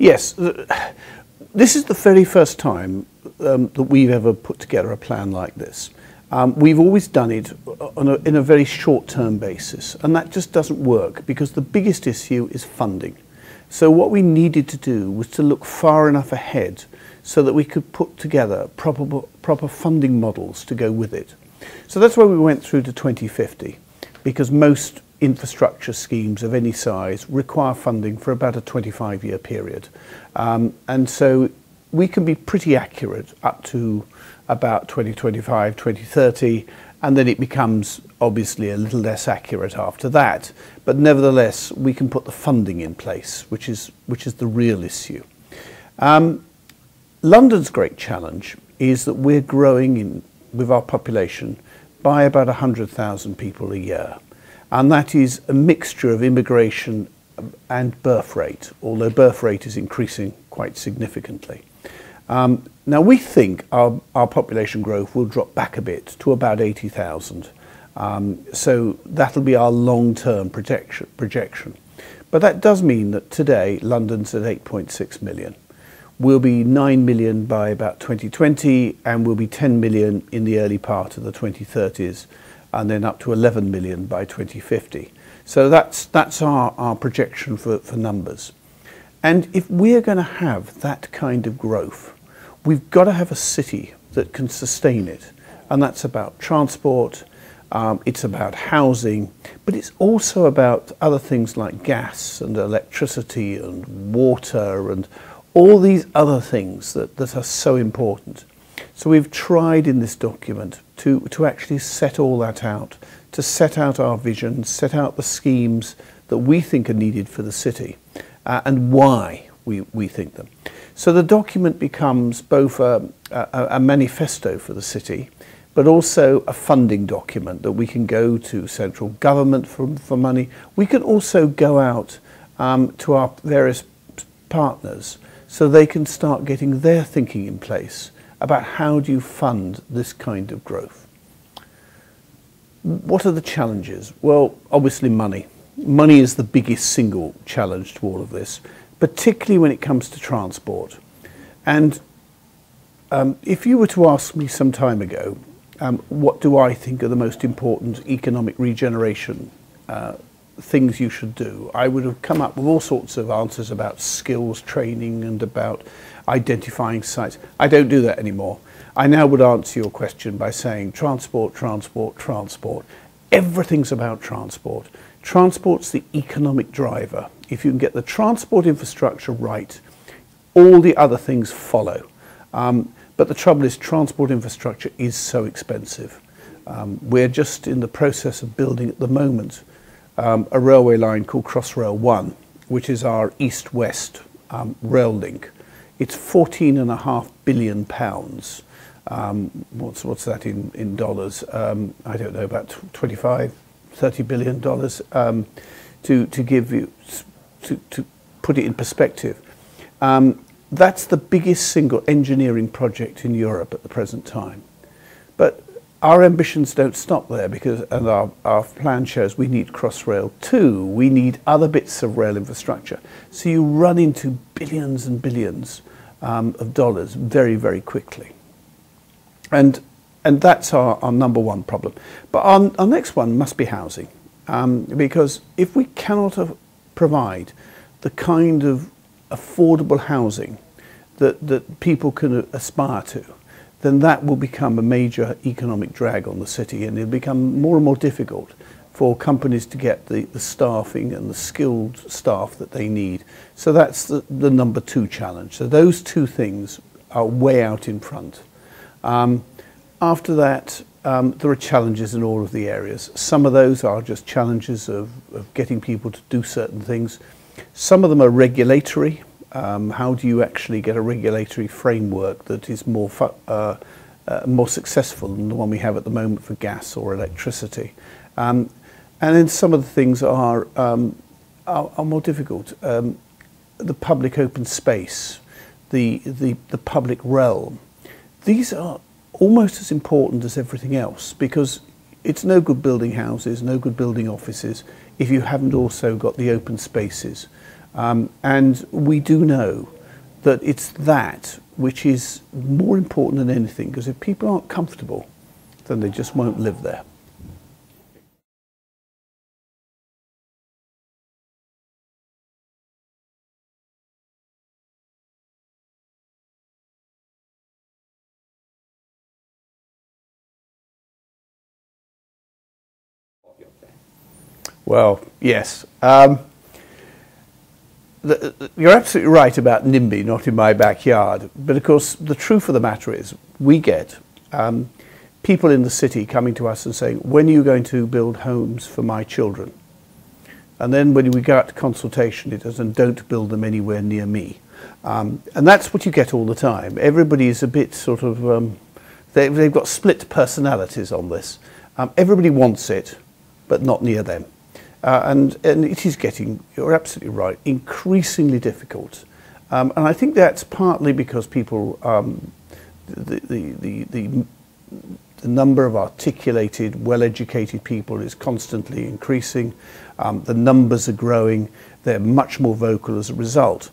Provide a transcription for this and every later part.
Yes, this is the very first time that we've ever put together a plan like this. We've always done it in a very short-term basis, and that just doesn't work because the biggest issue is funding. So what we needed to do was to look far enough ahead so that we could put together proper funding models to go with it. So that's why we went through to 2050, because most infrastructure schemes of any size require funding for about a 25-year period. And so we can be pretty accurate up to about 2025, 2030, and then it becomes obviously a little less accurate after that. But nevertheless, we can put the funding in place, which is the real issue. London's great challenge is that we're growing with our population by about 100,000 people a year. And that is a mixture of immigration and birth rate, although birth rate is increasing quite significantly. Now we think our population growth will drop back a bit to about 80,000. So that'll be our long-term projection. But that does mean that today London's at 8.6 million. We'll be 9 million by about 2020, and we'll be 10 million in the early part of the 2030s, and then up to 11 million by 2050. So that's our projection for numbers. And if we're going to have that kind of growth, we've got to have a city that can sustain it. And that's about transport, it's about housing, but it's also about other things like gas and electricity and water and all these other things that are so important. So we've tried in this document to actually set all that out, to set out our vision, set out the schemes that we think are needed for the city and why we think them. So the document becomes both a manifesto for the city, but also a funding document that we can go to central government for money. We can also go out to our various partners so they can start getting their thinking in place about how do you fund this kind of growth. What are the challenges? Well, obviously money. Money is the biggest single challenge to all of this, particularly when it comes to transport. And if you were to ask me some time ago, what do I think are the most important economic regeneration things you should do, I would have come up with all sorts of answers about skills training and about identifying sites. I don't do that anymore. I now would answer your question by saying transport, transport, transport. Everything's about transport. Transport's the economic driver. If you can get the transport infrastructure right, all the other things follow. But the trouble is transport infrastructure is so expensive. We're just in the process of building at the moment a railway line called Crossrail 1, which is our east-west rail link. It's £14.5 billion. What's that in dollars? I don't know, about 25, 30 billion dollars. To give you, to put it in perspective, that's the biggest single engineering project in Europe at the present time. But our ambitions don't stop there because, and our plan shows we need Crossrail 2, we need other bits of rail infrastructure. So you run into billions and billions of dollars very, very quickly. And that's our number one problem. But our next one must be housing. Because if we cannot provide the kind of affordable housing that people can aspire to, then that will become a major economic drag on the city, and it'll become more and more difficult for companies to get the staffing and the skilled staff that they need. So that's the number two challenge. So those two things are way out in front. After that, there are challenges in all of the areas. Some of those are just challenges of getting people to do certain things. Some of them are regulatory. How do you actually get a regulatory framework that is more successful than the one we have at the moment for gas or electricity? And then some of the things are more difficult. The public open space, the public realm. These are almost as important as everything else, because it's no good building houses, no good building offices if you haven't also got the open spaces. And we do know that it's that which is more important than anything, because if people aren't comfortable, then they just won't live there. Well, yes. You're absolutely right about NIMBY, not in my backyard. But of course, the truth of the matter is, we get people in the city coming to us and saying, when are you going to build homes for my children? And then when we go out to consultation, it does, and don't build them anywhere near me. And that's what you get all the time. Everybody is a bit sort of, they've got split personalities on this. Everybody wants it, but not near them. And it is getting, you're absolutely right, increasingly difficult. And I think that's partly because people, the number of articulated, well-educated people is constantly increasing. The numbers are growing. They're much more vocal as a result.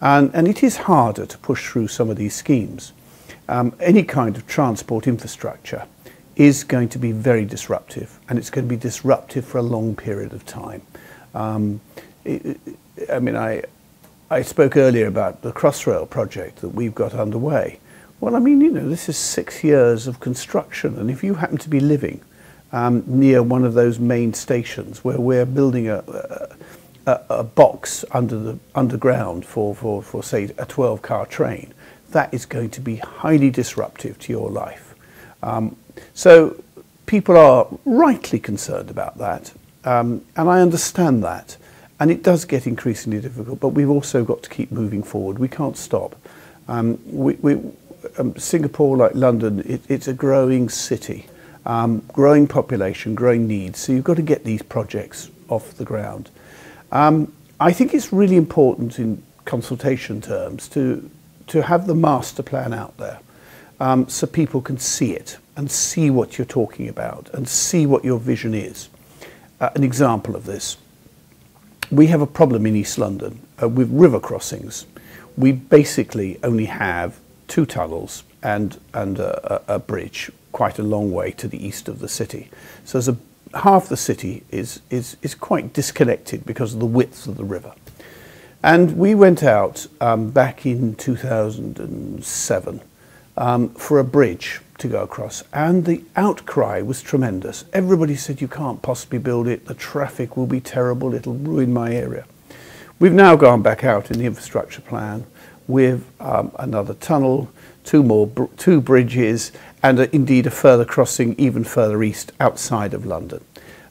And it is harder to push through some of these schemes. Any kind of transport infrastructure is going to be very disruptive, and it's going to be disruptive for a long period of time. I spoke earlier about the Crossrail project that we've got underway. Well, I mean, you know, this is 6 years of construction, and if you happen to be living near one of those main stations where we're building a box underground for say a 12-car train, that is going to be highly disruptive to your life. So people are rightly concerned about that, and I understand that, and it does get increasingly difficult, but we've also got to keep moving forward. We can't stop. Singapore, like London, it's a growing city, growing population, growing needs, so you've got to get these projects off the ground. I think it's really important in consultation terms to have the master plan out there, so people can see it and see what you're talking about and see what your vision is. An example of this, we have a problem in East London with river crossings. We basically only have 2 tunnels and a bridge quite a long way to the east of the city. So there's half the city is quite disconnected because of the width of the river. And we went out back in 2007 for a bridge to go across, and the outcry was tremendous. Everybody said, you can't possibly build it, the traffic will be terrible, it'll ruin my area. We've now gone back out in the infrastructure plan with another tunnel, 2 bridges, and indeed a further crossing even further east outside of London.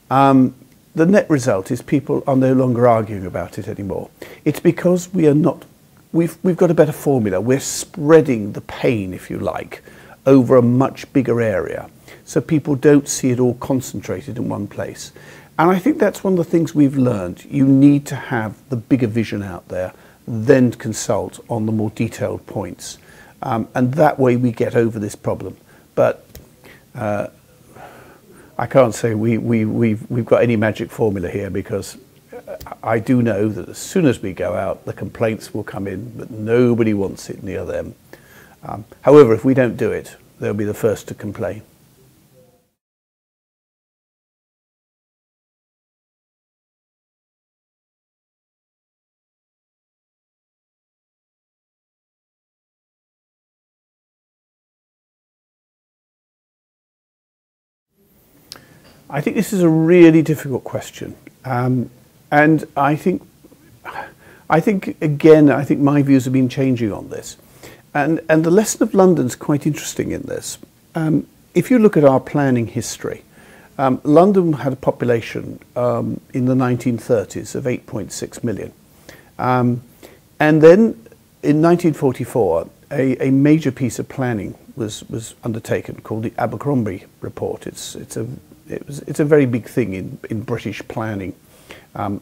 The net result is people are no longer arguing about it anymore. It's because we are not, we've got a better formula. We're spreading the pain, if you like, over a much bigger area, so people don't see it all concentrated in one place. And I think that's one of the things we've learned. You need to have the bigger vision out there, then consult on the more detailed points. And that way we get over this problem. But I can't say we've got any magic formula here, because I do know that as soon as we go out, the complaints will come in, but nobody wants it near them. However, if we don't do it, they'll be the first to complain. I think this is a really difficult question, and I think again, I think my views have been changing on this. And the lesson of London's quite interesting in this. If you look at our planning history, London had a population in the 1930s of 8.6 million. And then in 1944, a major piece of planning was undertaken called the Abercrombie Report. It's a very big thing in British planning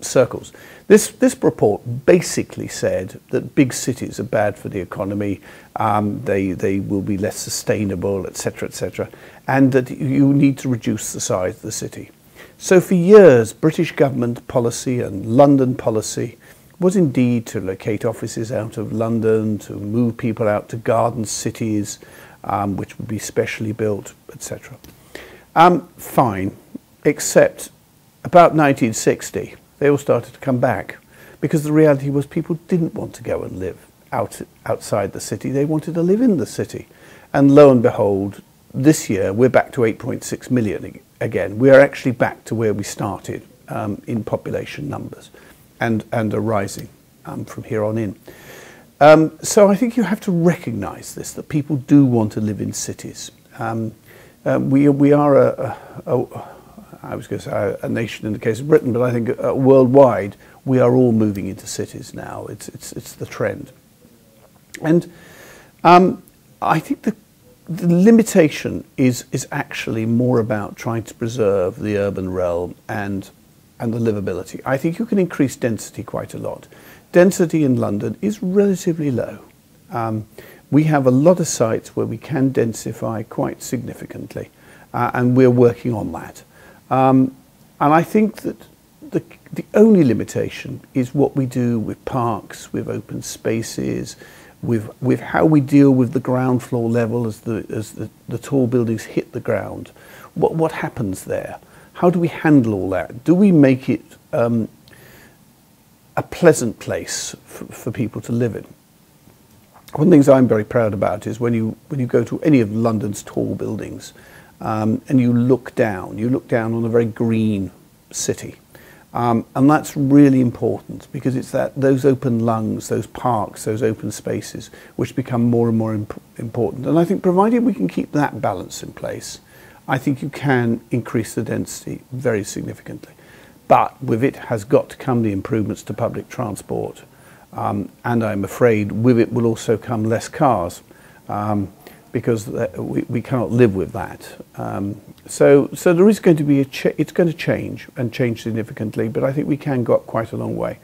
circles. This report basically said that big cities are bad for the economy, they will be less sustainable, etc., and that you need to reduce the size of the city. So for years, British government policy and London policy was indeed to locate offices out of London, to move people out to garden cities, which would be specially built, etc. Fine, except about 1960, they all started to come back, because the reality was people didn't want to go and live outside the city. They wanted to live in the city. And lo and behold, this year we're back to 8.6 million again. We are actually back to where we started in population numbers, and are rising from here on in. So I think you have to recognise this, that people do want to live in cities. We are I was going to say a nation in the case of Britain, but I think worldwide we are all moving into cities now. It's the trend, and I think the limitation is actually more about trying to preserve the urban realm and the livability. I think you can increase density quite a lot. Density in London is relatively low. We have a lot of sites where we can densify quite significantly, and we're working on that. And I think that the only limitation is what we do with parks, with open spaces, with how we deal with the ground floor level as the tall buildings hit the ground. What happens there? How do we handle all that? Do we make it a pleasant place for people to live in? One of the things I'm very proud about is when you go to any of London's tall buildings and you look down on a very green city. And that's really important, because it's those open lungs, those parks, those open spaces, which become more and more important. And I think provided we can keep that balance in place, I think you can increase the density very significantly. But with it has got to come the improvements to public transport. And I'm afraid with it will also come less cars, because we cannot live with that. So there is going to be it's going to change, and change significantly, but I think we can go up quite a long way.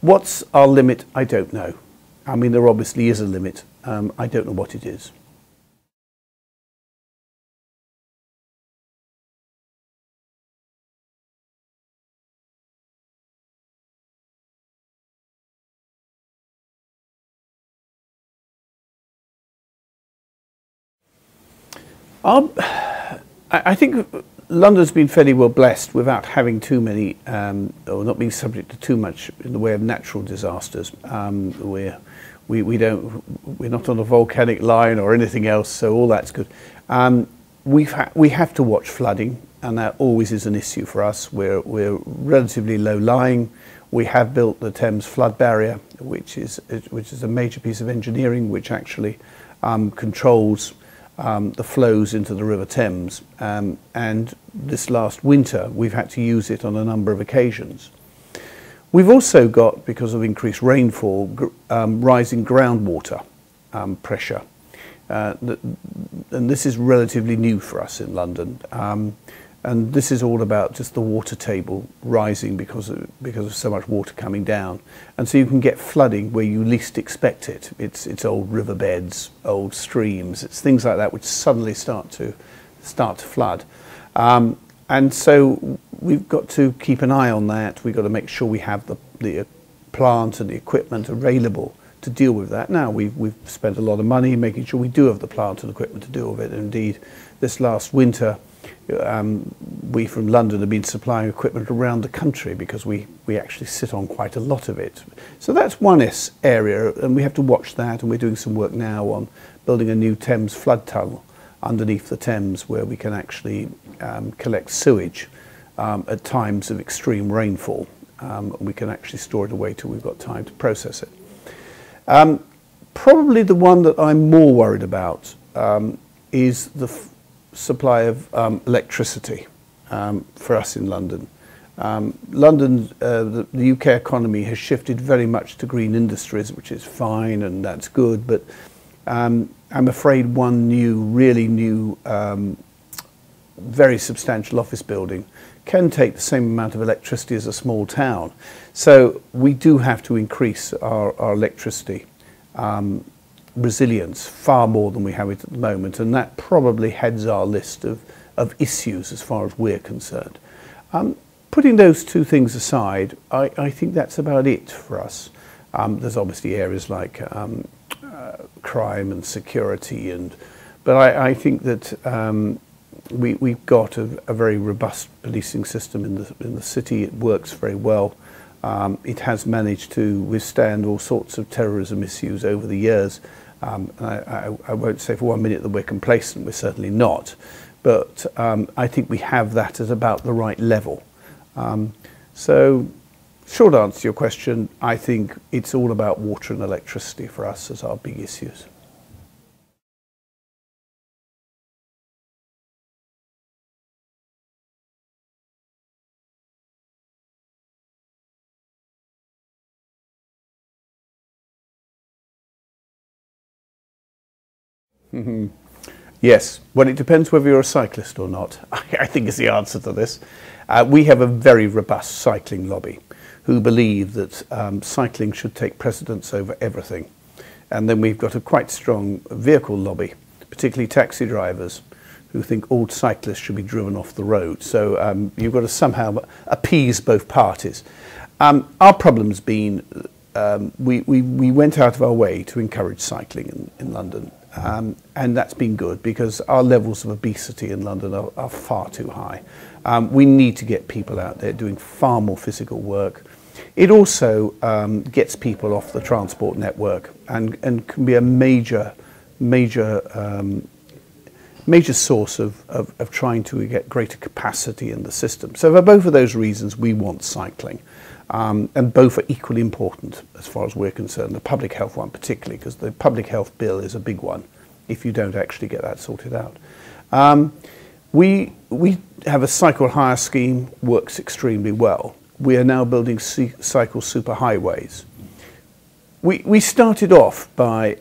What's our limit? I don't know. I mean, there obviously is a limit. I don't know what it is. I think London's been fairly well blessed without having too many, or not being subject to too much in the way of natural disasters. We're not on a volcanic line or anything else, so all that's good. We have to watch flooding, and that always is an issue for us. We're relatively low lying. We have built the Thames flood barrier, which is a major piece of engineering, which actually controls the flows into the River Thames, and this last winter we've had to use it on a number of occasions. We've also got, because of increased rainfall, rising groundwater pressure, and this is relatively new for us in London, and this is all about just the water table rising because of so much water coming down, and so you can get flooding where you least expect it. It's old riverbeds, old streams, it's things like that which suddenly start to flood, and so we've got to keep an eye on that. We've got to make sure we have the plant and the equipment available to deal with that. Now we've spent a lot of money making sure we do have the plant and equipment to deal with it. And indeed, this last winter, we from London have been supplying equipment around the country, because we actually sit on quite a lot of it. So that's one area, and we have to watch that, and we're doing some work now on building a new Thames flood tunnel underneath the Thames, where we can actually collect sewage at times of extreme rainfall. We can actually store it away till we've got time to process it. Probably the one that I'm more worried about is the supply of electricity for us in London. The UK economy has shifted very much to green industries, which is fine and that's good, but I'm afraid one really new, very substantial office building can take the same amount of electricity as a small town. So we do have to increase our electricity resilience far more than we have it at the moment, and that probably heads our list of issues as far as we're concerned. putting those two things aside, I think that's about it for us. There's obviously areas like crime and security, but I think that we've got a very robust policing system in the city. It works very well. It has managed to withstand all sorts of terrorism issues over the years. I won't say for 1 minute that we're complacent. We're certainly not. But I think we have that at about the right level. So, short answer to your question, I think it's all about water and electricity for us as our big issues. Yes, well, it depends whether you're a cyclist or not, I think is the answer to this. We have a very robust cycling lobby who believe that cycling should take precedence over everything. And then we've got a quite strong vehicle lobby, particularly taxi drivers, who think all cyclists should be driven off the road. So you've got to somehow appease both parties. Our problem's been we went out of our way to encourage cycling in London. And that's been good because our levels of obesity in London are far too high. We need to get people out there doing far more physical work. It also gets people off the transport network and can be a major source of trying to get greater capacity in the system. So for both of those reasons, we want cycling. And both are equally important as far as we're concerned, the public health one particularly, because the public health bill is a big one if you don't actually get that sorted out. We have a cycle hire scheme, works extremely well. We are now building cycle superhighways. We started off by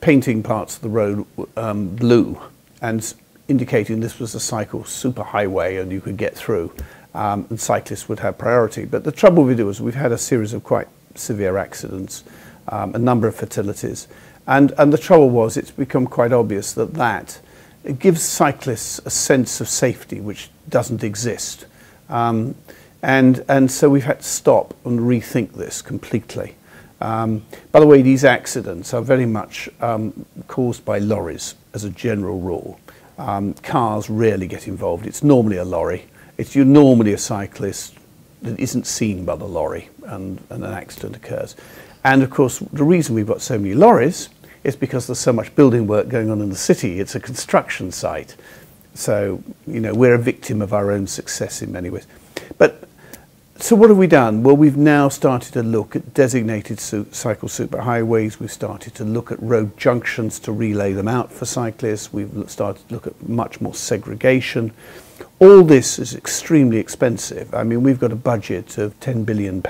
painting parts of the road blue and indicating this was a cycle superhighway and you could get through. And cyclists would have priority. But the trouble with it was we've had a series of quite severe accidents, a number of fatalities. And the trouble was it's become quite obvious that it gives cyclists a sense of safety which doesn't exist. And so we've had to stop and rethink this completely. By the way, these accidents are very much caused by lorries as a general rule. Cars rarely get involved. It's normally a lorry. You're normally a cyclist that isn't seen by the lorry and an accident occurs. And of course, the reason we've got so many lorries is because there's so much building work going on in the city. It's a construction site. So, you know, we're a victim of our own success in many ways. But, so what have we done? Well, we've now started to look at designated cycle superhighways. We've started to look at road junctions to relay them out for cyclists. We've started to look at much more segregation. All this is extremely expensive. I mean, we've got a budget of £10 billion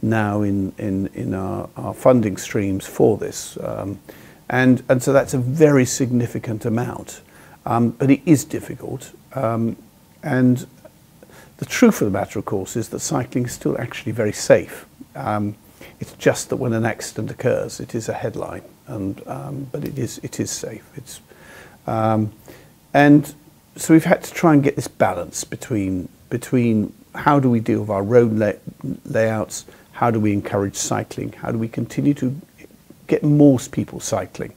now in our funding streams for this. And so that's a very significant amount. But it is difficult. And the truth of the matter, of course, is that cycling is still actually very safe. It's just that when an accident occurs, it is a headline. But it is safe. And so we've had to try and get this balance between how do we deal with our road layouts, how do we encourage cycling, how do we continue to get more people cycling.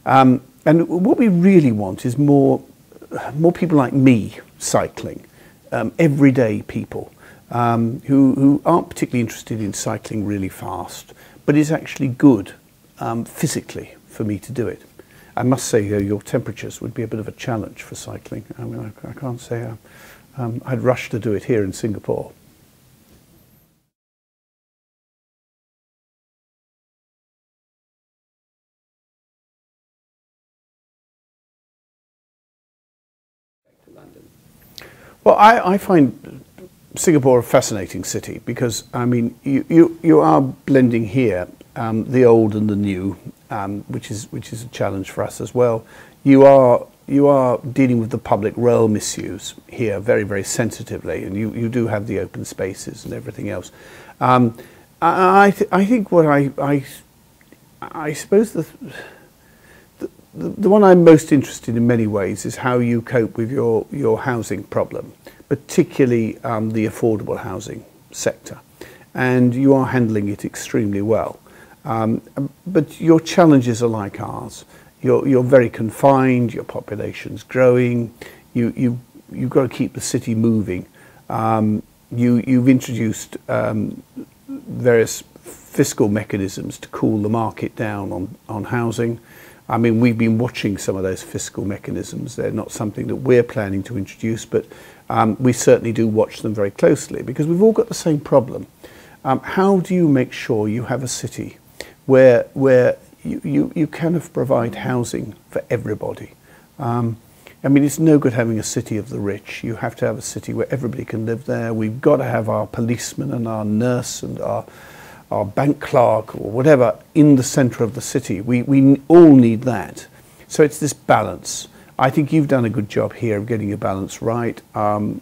And what we really want is more people like me cycling, everyday people who aren't particularly interested in cycling really fast, but it's actually good physically for me to do it. I must say, though, your temperatures would be a bit of a challenge for cycling. I mean, I can't say I'd rush to do it here in Singapore. Well, I find Singapore a fascinating city because, I mean, you are blending here the old and the new, which is a challenge for us as well. You are dealing with the public realm issues here very, very sensitively, and you do have the open spaces and everything else. I think what I suppose the one I'm most interested in many ways is how you cope with your housing problem, particularly the affordable housing sector, and you are handling it extremely well. But your challenges are like ours. You're very confined. Your population's growing. You've got to keep the city moving. You've introduced various fiscal mechanisms to cool the market down on housing. I mean, we've been watching some of those fiscal mechanisms. They're not something that we're planning to introduce, but we certainly do watch them very closely, because we've all got the same problem. How do you make sure you have a city where you kind of provide housing for everybody? I mean, it's no good having a city of the rich. You have to have a city where everybody can live there. We've got to have our policeman and our nurse and our bank clerk or whatever in the centre of the city. We all need that. So it's this balance. I think you've done a good job here of getting your balance right, and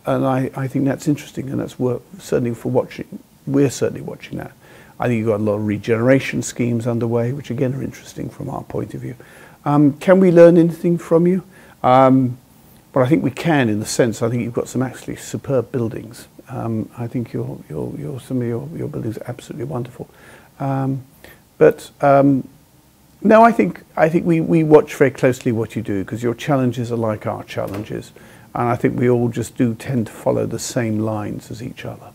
I think that's interesting, and that's worth certainly for watching. We're certainly watching that. I think you've got a lot of regeneration schemes underway, which again are interesting from our point of view. Can we learn anything from you? Well, I think we can, in the sense, I think you've got some actually superb buildings. I think some of your buildings are absolutely wonderful. No, I think we watch very closely what you do, because your challenges are like our challenges, and I think we all just do tend to follow the same lines as each other.